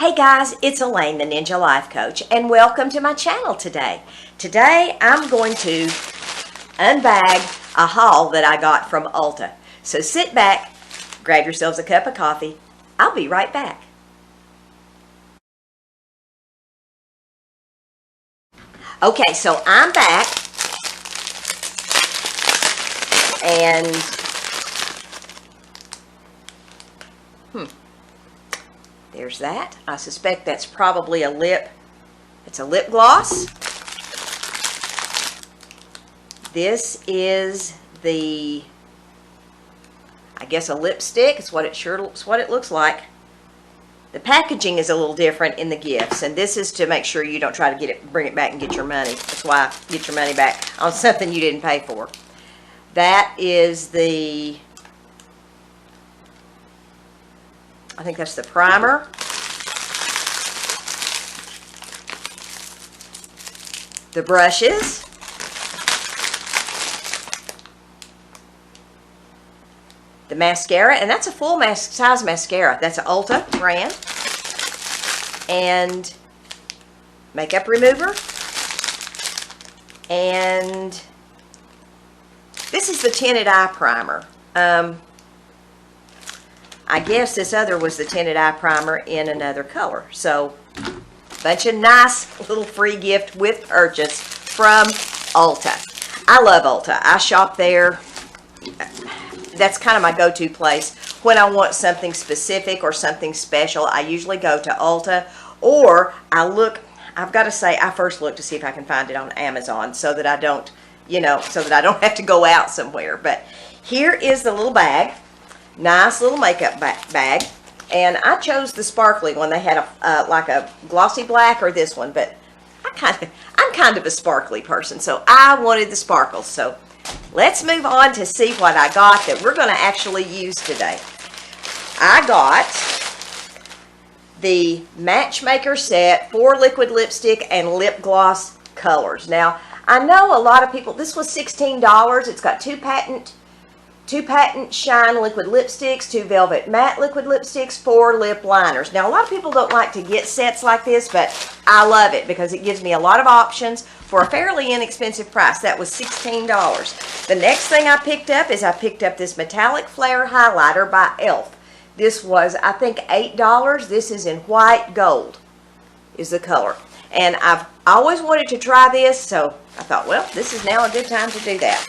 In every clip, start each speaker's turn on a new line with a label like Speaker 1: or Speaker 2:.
Speaker 1: Hey guys, it's Elaine, the Ninja Life Coach, and welcome to my channel today. Today I'm going to unbag a haul that I got from Ulta. So sit back, grab yourselves a cup of coffee. I'll be right back. Okay, so I'm back, and there's that. I suspect that's probably it's a lip gloss. This is I guess a lipstick. It's what it looks like. The packaging is a little different in the gifts, and this is to make sure you don't try to bring it back and get your money. That's why I get your money back on something you didn't pay for. That is I think that's the primer. The brushes. The mascara, and that's a full size mascara. That's an Ulta brand. And makeup remover. And this is the tinted eye primer. I guess this other was the tinted eye primer in another color. So, bunch of nice little free gift with purchase from Ulta. I love Ulta. I shop there. That's kind of my go-to place when I want something specific or something special. I usually go to Ulta, or I've got to say, I first look to see if I can find it on Amazon so that I don't, so that I don't have to go out somewhere. But here is the little bag. Nice little makeup bag. And I chose the sparkly one. They had like a glossy black or this one, but I'm kind of a sparkly person, so I wanted the sparkles. So let's move on to see what I got that we're going to actually use today. I got the Matchmaker set for liquid lipstick and lip gloss colors. Now, I know a lot of people, this was $16. It's got two patent shine liquid lipsticks, 2 velvet matte liquid lipsticks, 4 lip liners. Now, a lot of people don't like to get sets like this, but I love it because it gives me a lot of options for a fairly inexpensive price. That was $16. The next thing I picked up is this Metallic Flare Highlighter by e.l.f. This was, I think, $8. This is in white gold is the color. And I've always wanted to try this, so I thought, well, this is now a good time to do that.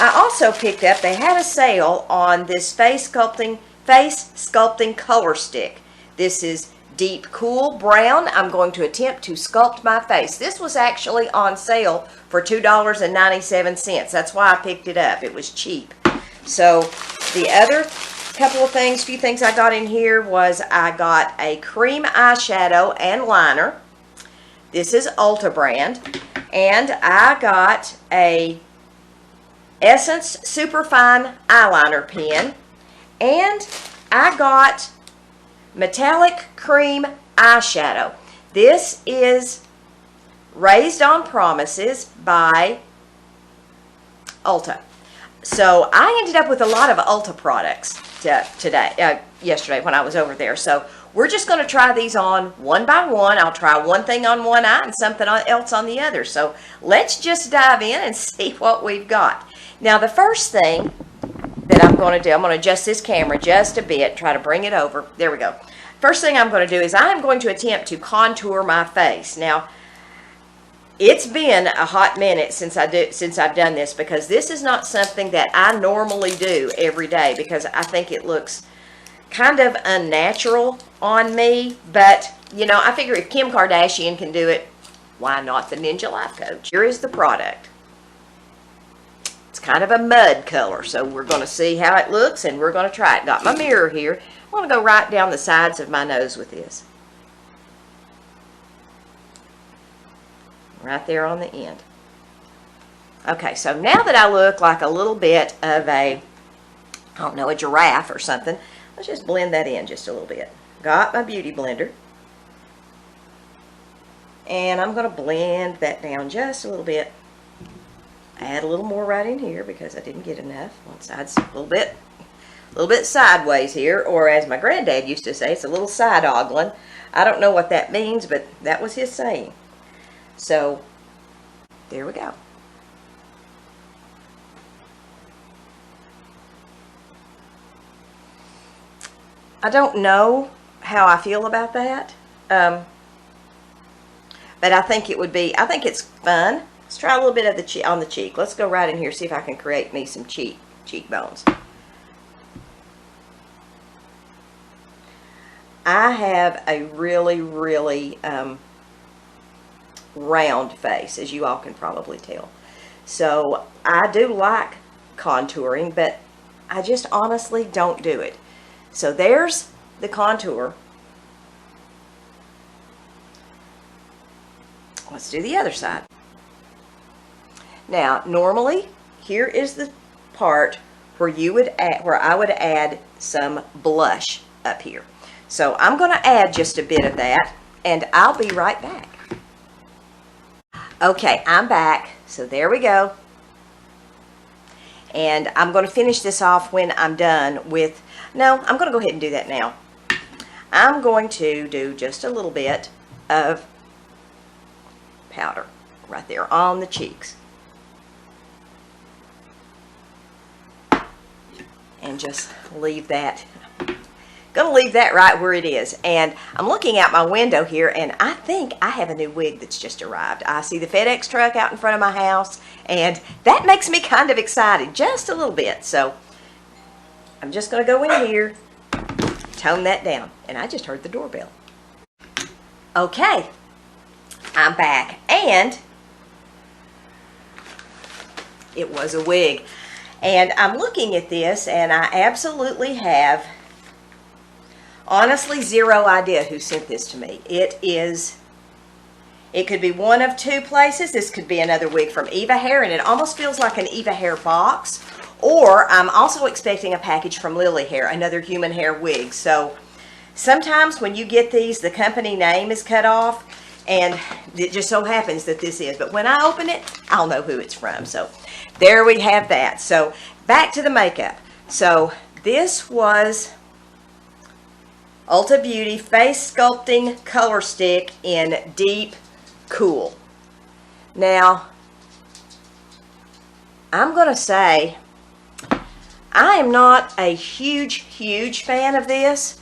Speaker 1: I also picked up, they had a sale on this face sculpting color stick. This is deep cool brown. I'm going to attempt to sculpt my face. This was actually on sale for $2.97. That's why I picked it up. It was cheap. So the other few things I got in here was I got a cream eyeshadow and liner. This is Ulta brand. And I got a Essence Superfine eyeliner pen, and I got metallic cream eyeshadow. This is Raised on Promises by Ulta. So I ended up with a lot of Ulta products yesterday when I was over there. So we're just going to try these on one by one. I'll try one thing on one eye and something else on the other. So let's just dive in and see what we've got. Now, the first thing that I'm going to do, I'm going to adjust this camera just a bit, try to bring it over. There we go. First thing I'm going to do is I'm going to attempt to contour my face. Now, it's been a hot minute since I've done this, because this is not something that I normally do every day, because I think it looks kind of unnatural on me. But, I figure if Kim Kardashian can do it, why not the Ninja Life Coach? Here is the product. It's kind of a mud color, so we're going to see how it looks, and we're going to try it. Got my mirror here. I'm going to go right down the sides of my nose with this. Right there on the end. Okay, so now that I look like a little bit of a giraffe or something, let's just blend that in just a little bit. Got my beauty blender. And I'm going to blend that down just a little bit. Add a little more right in here because I didn't get enough. One side's a little bit little bit sideways here, or as my granddad used to say, it's a little side-ogling. I don't know what that means, but that was his saying. So, there we go. I don't know how I feel about that, but I think it would be, I think it's fun. Let's try a little bit of the on the cheek. Let's go right in here, see if I can create me some cheekbones. I have a really, really round face, as you all can probably tell. So I do like contouring, but I just honestly don't do it. So there's the contour. Let's do the other side. Now, normally, here is the part where you would add, where I would add some blush up here. So I'm going to add just a bit of that, and I'll be right back. Okay, I'm back. So there we go. And I'm going to finish this off when I'm done with, no, I'm going to go ahead and do that now. I'm going to do just a little bit of powder right there on the cheeks. And just leave that. Gonna leave that right where it is. And I'm looking out my window here, and I think I have a new wig that's just arrived. I see the FedEx truck out in front of my house, and that makes me kind of excited, just a little bit. So I'm just gonna go in here, tone that down. And I just heard the doorbell. Okay, I'm back, and it was a wig. And I'm looking at this, and I absolutely have, honestly, zero idea who sent this to me. It could be one of two places. This could be another wig from Eva Hair, and it almost feels like an Eva Hair box. Or I'm also expecting a package from Lily Hair, another human hair wig. So sometimes when you get these, the company name is cut off, and it just so happens that this is. But when I open it, I'll know who it's from. So there we have that. So back to the makeup. So this was Ulta Beauty Face Sculpting Color Stick in Deep Cool. Now, I'm going to say I am not a huge fan of this,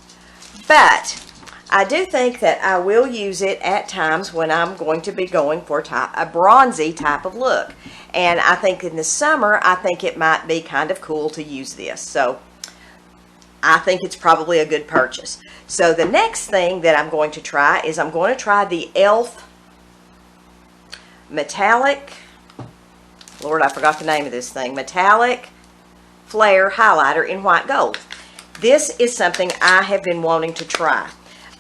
Speaker 1: but I do think that I will use it at times when I'm going to be going for a bronzy type of look. And I think in the summer, I think it might be kind of cool to use this. So I think it's probably a good purchase. So the next thing that I'm going to try is I'm going to try the e.l.f. Metallic, Lord, I forgot the name of this thing, Metallic Flare Highlighter in White Gold. This is something I have been wanting to try.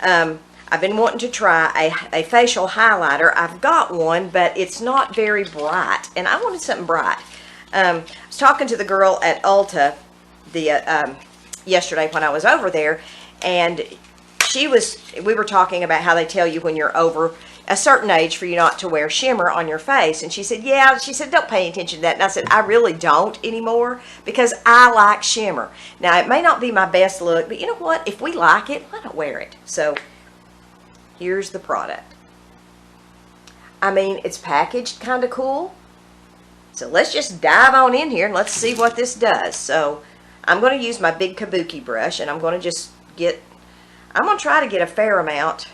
Speaker 1: I've been wanting to try a facial highlighter. I've got one, but it's not very bright, and I wanted something bright. I was talking to the girl at Ulta yesterday when I was over there, and we were talking about how they tell you when you're over a certain age for you not to wear shimmer on your face. And she said, yeah, she said, don't pay attention to that. And I said, I really don't anymore because I like shimmer. Now, it may not be my best look, but you know what? If we like it, why not wear it? So, here's the product. I mean, it's packaged kind of cool. So, let's just dive on in here and let's see what this does. So, I'm going to use my big kabuki brush, and I'm going to just I'm going to try to get a fair amount.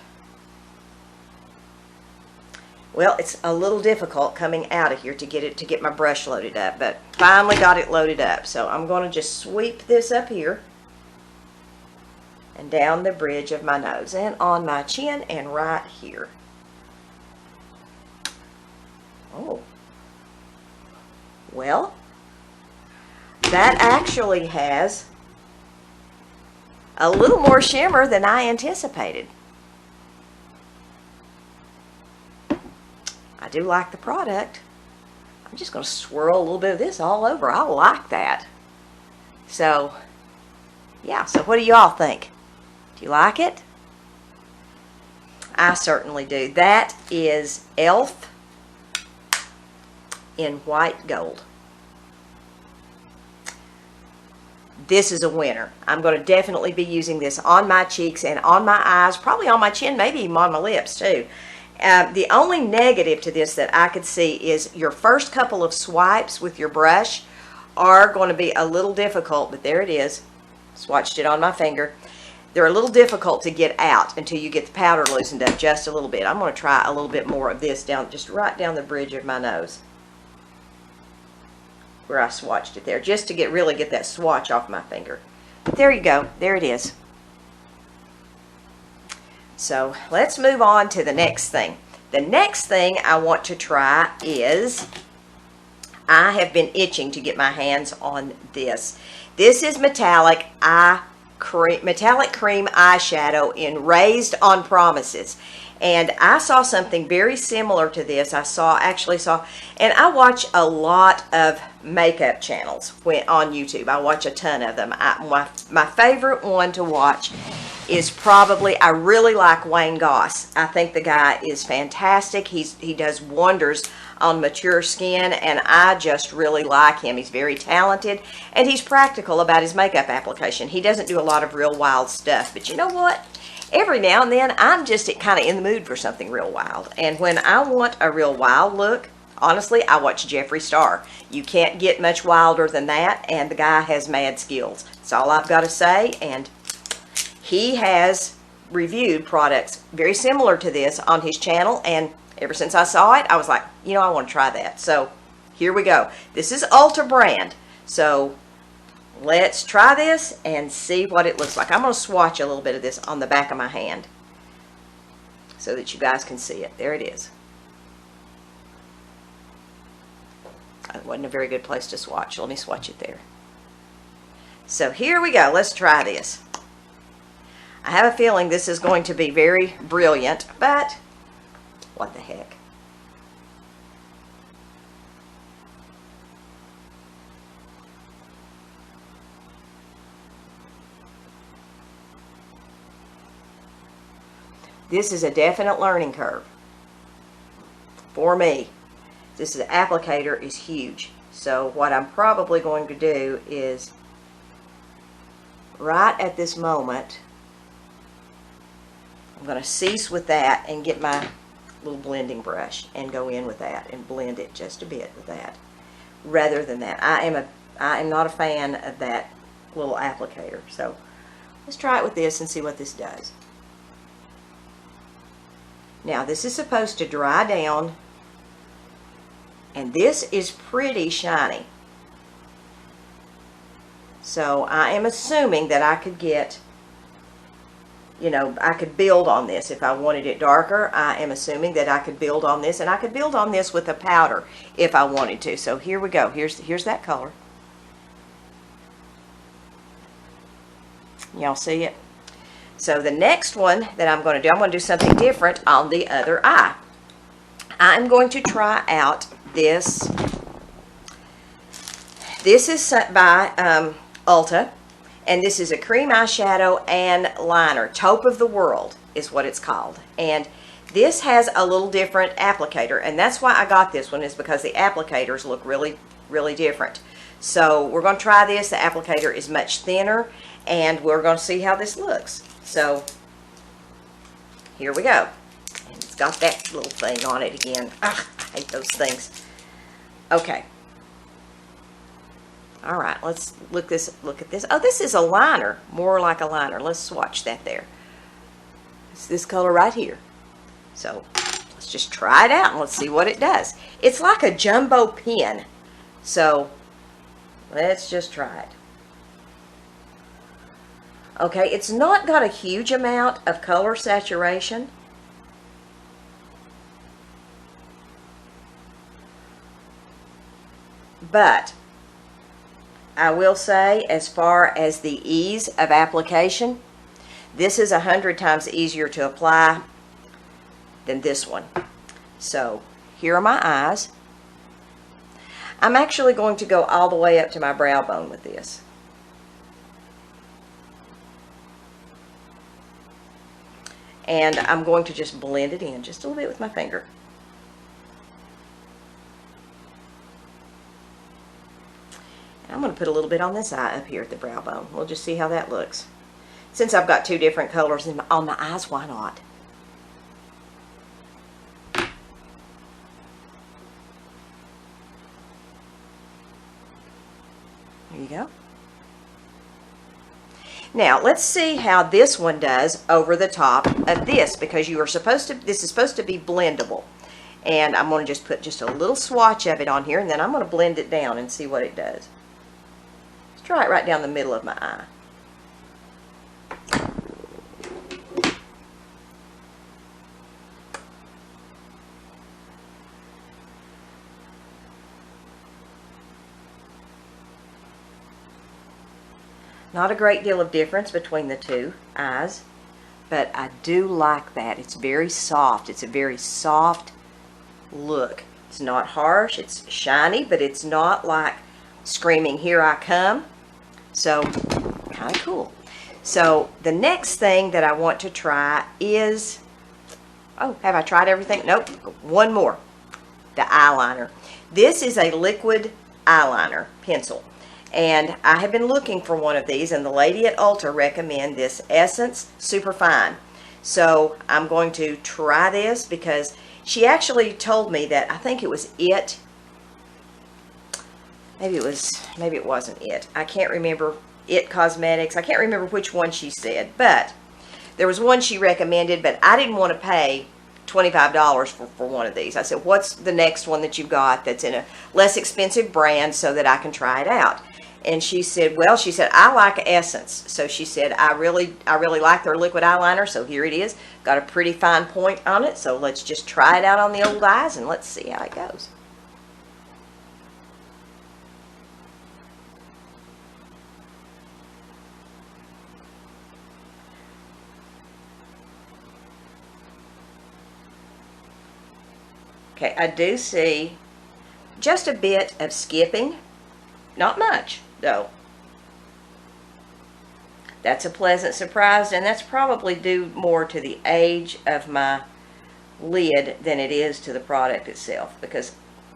Speaker 1: Well, it's a little difficult coming out of here to get my brush loaded up, but finally got it loaded up. So I'm going to just sweep this up here and down the bridge of my nose and on my chin and right here. Oh, well, that actually has a little more shimmer than I anticipated. I do like the product. I'm just going to swirl a little bit of this all over. I like that. So, yeah. So what do y'all think? Do you like it? I certainly do. That is e.l.f. in white gold. this is a winner. I'm going to definitely be using this on my cheeks and on my eyes, probably on my chin, maybe even on my lips too. The only negative to this that I could see is your first couple of swipes with your brush are going to be a little difficult, but there it is. Swatched it on my finger. They're a little difficult to get out until you get the powder loosened up just a little bit. I'm going to try a little bit more of this down, just right down the bridge of my nose, where I swatched it there, just to really get that swatch off my finger. But there you go. There it is. So let's move on to the next thing. The next thing I want to try is, I have been itching to get my hands on this. This is metallic cream eyeshadow in Raised on Promises. And I saw something very similar to this. And I watch a lot of makeup channels on YouTube. I watch a ton of them. My favorite one to watch is probably, I really like Wayne Goss. I think the guy is fantastic. He does wonders on mature skin, and I just really like him. He's very talented, and he's practical about his makeup application. He doesn't do a lot of real wild stuff, but you know what? Every now and then, I'm just kind of in the mood for something real wild. And when I want a real wild look, honestly, I watch Jeffree Star. You can't get much wilder than that, and the guy has mad skills. That's all I've got to say, and he has reviewed products very similar to this on his channel, and ever since I saw it, I was like, you know, I want to try that. So here we go. This is Ulta brand. So let's try this and see what it looks like. I'm going to swatch a little bit of this on the back of my hand so that you guys can see it. There it is. It wasn't a very good place to swatch. Let me swatch it there. So here we go. Let's try this. I have a feeling this is going to be very brilliant, but what the heck. This is a definite learning curve for me. This applicator is huge. So what I'm probably going to do is, right at this moment, I'm going to cease with that and get my little blending brush and go in with that and blend it just a bit with that. Rather than that, I am not a fan of that little applicator. So let's try it with this and see what this does. Now this is supposed to dry down, and this is pretty shiny. So I am assuming that I could get, you know, I could build on this if I wanted it darker. I am assuming that I could build on this, and I could build on this with a powder if I wanted to. So here we go. Here's that color. Y'all see it? So the next one that I'm going to do something different on the other eye. I'm going to try out this. This is by Ulta. And this is a cream eyeshadow and liner. Taupe of the World is what it's called. And this has a little different applicator. And that's why I got this one, is because the applicators look really, really different. So we're going to try this. The applicator is much thinner. And we're going to see how this looks. So here we go. And it's got that little thing on it again. Ugh, I hate those things. Okay. All right, let's look at this. Oh, this is a liner, more like a liner. Let's swatch that there. It's this color right here. So let's just try it out and let's see what it does. It's like a jumbo pen. So let's just try it. Okay, it's not got a huge amount of color saturation. But I will say, as far as the ease of application, this is 100 times easier to apply than this one. So here are my eyes. I'm actually going to go all the way up to my brow bone with this. And I'm going to just blend it in just a little bit with my finger. I'm going to put a little bit on this eye up here at the brow bone. We'll just see how that looks. Since I've got two different colors on my eyes, why not? There you go. Now, let's see how this one does over the top of this, because this is supposed to be blendable. And I'm going to just put just a little swatch of it on here, and then I'm going to blend it down and see what it does. Let's try it right down the middle of my eye. Not a great deal of difference between the two eyes, but I do like that. It's very soft. It's a very soft look. It's not harsh. It's shiny, but it's not like screaming, "Here I come." So, kind of cool. So, the next thing that I want to try is, oh, have I tried everything? Nope. One more. The eyeliner. This is a liquid eyeliner pencil. And I have been looking for one of these, and the lady at Ulta recommended this Essence Superfine. So I'm going to try this because she actually told me that, I think it was it. Maybe it wasn't it. I can't remember. It Cosmetics. I can't remember which one she said, but there was one she recommended, but I didn't want to pay $25 for one of these. I said, what's the next one that you've got that's in a less expensive brand so that I can try it out? And she said, well, she said, I like Essence. So she said, I really like their liquid eyeliner. So here it is. Got a pretty fine point on it. So let's just try it out on the old eyes and let's see how it goes. Okay, I do see just a bit of skipping. Not much, though. That's a pleasant surprise, and that's probably due more to the age of my lid than it is to the product itself, because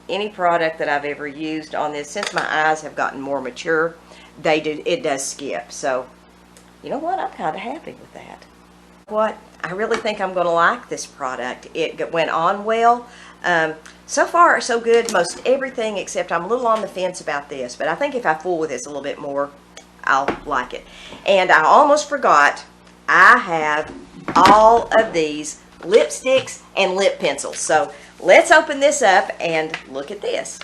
Speaker 1: any product that I've ever used on this, since my eyes have gotten more mature, it does skip. So, you know what? I'm kind of happy with that. What? I really think I'm going to like this product. It went on well. So far, so good. Most everything, except I'm a little on the fence about this. But I think if I fool with this a little bit more, I'll like it. And I almost forgot, I have all of these lipsticks and lip pencils. So let's open this up and look at this.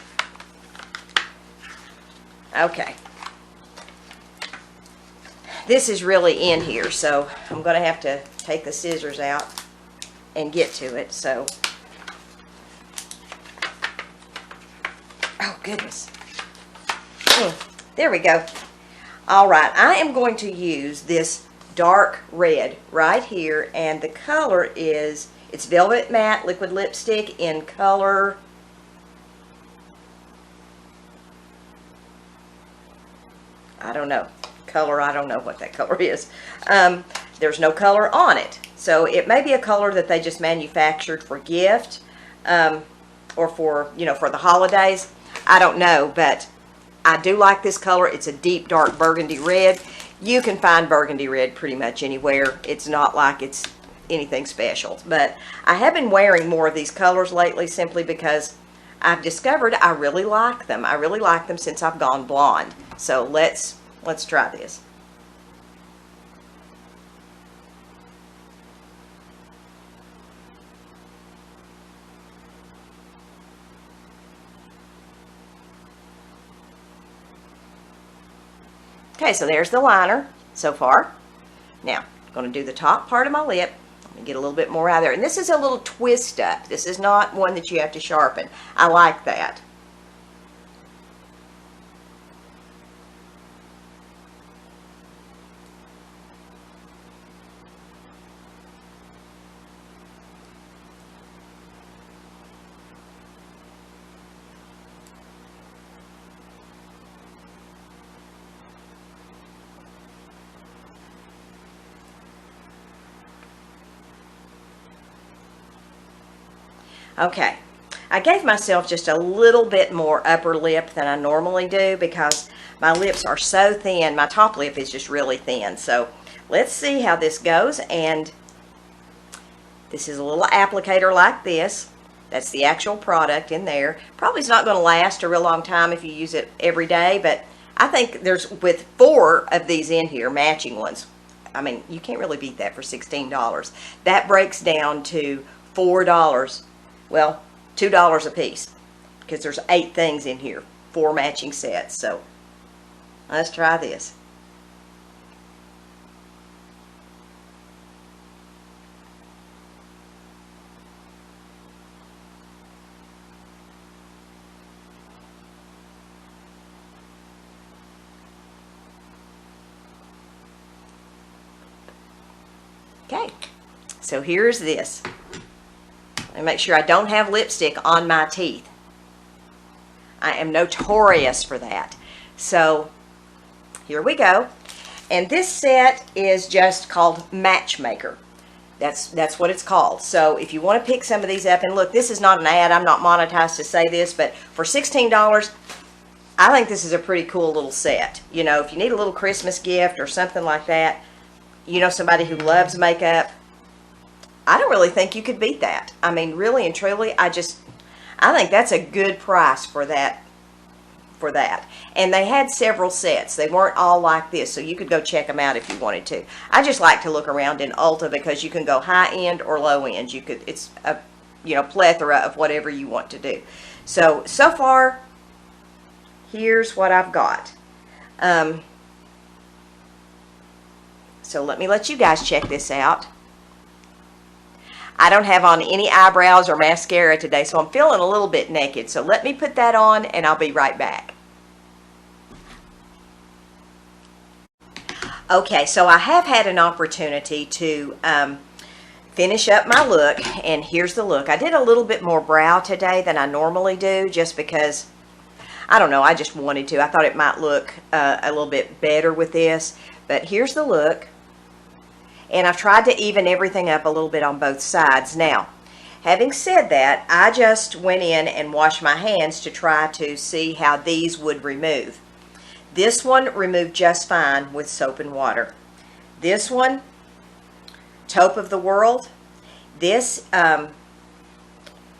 Speaker 1: Okay. This is really in here, so I'm going to have to take the scissors out and get to it. So, oh goodness. There we go. All right, I am going to use this dark red right here, and the color is, it's Velvet Matte Liquid Lipstick in color, I don't know. I don't know what that color is. There's no color on it. So it may be a color that they just manufactured for gift, or for, for the holidays. I don't know, but I do like this color. It's a deep dark burgundy red. You can find burgundy red pretty much anywhere. It's not like it's anything special, but I have been wearing more of these colors lately simply because I've discovered I really like them. I really like them since I've gone blonde. So let's try this. Okay, so there's the liner so far. Now, I'm going to do the top part of my lip. Let me get a little bit more out of there. And this is a little twist up. This is not one that you have to sharpen. I like that. Okay, I gave myself just a little bit more upper lip than I normally do because My lips are so thin. My top lip is just really thin. So let's see how this goes. And this is a little applicator like this. That's the actual product in there. Probably it's not going to last a real long time if you use it every day, but I think there's, with 4 of these in here, matching ones, I mean, you can't really beat that for $16. That breaks down to $4, well, $2 a piece, because there's 8 things in here, 4 matching sets. So let's try this. Okay, so here's this. Let me make sure I don't have lipstick on my teeth. I am notorious for that. So here we go. And this set is just called Matchmaker. That's what it's called. So if you want to pick some of these up, and look, this is not an ad. I'm not monetized to say this, but for $16, I think this is a pretty cool little set. You know, if you need a little Christmas gift or something like that, you know, somebody who loves makeup, I don't really think you could beat that. I mean, really and truly, I think that's a good price for that. And they had several sets. They weren't all like this, so you could go check them out if you wanted to. I just like to look around in Ulta because you can go high end or low end. It's a, you know, plethora of whatever you want to do. So far, here's what I've got. So let me let you guys check this out. I don't have on any eyebrows or mascara today, so I'm feeling a little bit naked. So let me put that on and I'll be right back. Okay, so I have had an opportunity to finish up my look, and here's the look. I did a little bit more brow today than I normally do, just because, I don't know, I just wanted to. I thought it might look a little bit better with this, but here's the look. And I've tried to even everything up a little bit on both sides. Now, having said that, I just went in and washed my hands to try to see how these would remove. This one removed just fine with soap and water. This one, Taupe of the World. This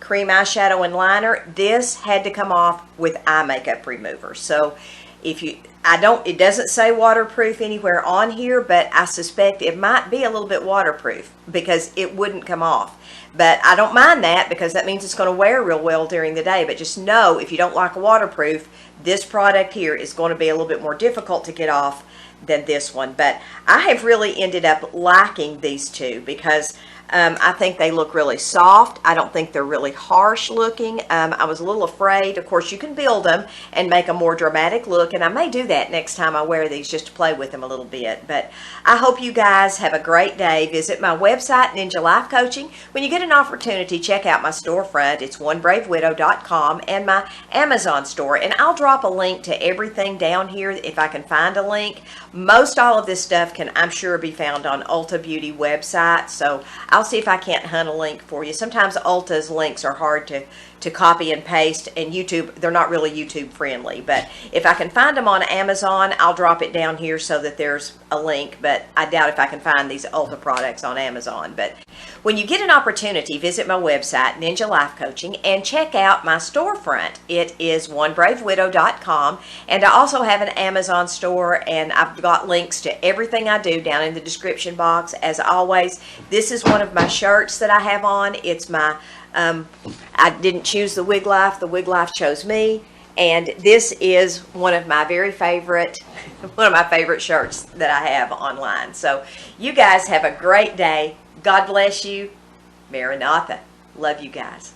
Speaker 1: cream eyeshadow and liner, this had to come off with eye makeup remover. So if you, it doesn't say waterproof anywhere on here, but I suspect it might be a little bit waterproof because it wouldn't come off. But I don't mind that because that means it's going to wear real well during the day. But just know, if you don't like waterproof, this product here is going to be a little bit more difficult to get off than this one. But I have really ended up liking these two because I think they look really soft. I don't think they're really harsh looking. I was a little afraid. Of course, you can build them and make a more dramatic look, and I may do that next time I wear these just to play with them a little bit. But I hope you guys have a great day. Visit my website, Ninja Life Coaching. When you get an opportunity, check out my storefront. It's onebravewidow.com and my Amazon store, and I'll drop a link to everything down here if I can find a link. Most all of this stuff can, I'm sure, be found on Ulta Beauty website, so I'll see if I can't hunt a link for you. Sometimes Ulta's links are hard to copy and paste, and YouTube, they're not really YouTube friendly. But if I can find them on Amazon, I'll drop it down here so that there's a link. But I doubt if I can find these Ulta products on Amazon. But when you get an opportunity, visit my website, Ninja Life Coaching, and check out my storefront. It is onebravewidow.com, and I also have an Amazon store, and I've got links to everything I do down in the description box. As always, this is one of my shirts that I have on. It's my I didn't choose the Wig Life chose me, and this is one of my favorite shirts that I have online. So you guys have a great day. God bless you. Maranatha. Love you guys.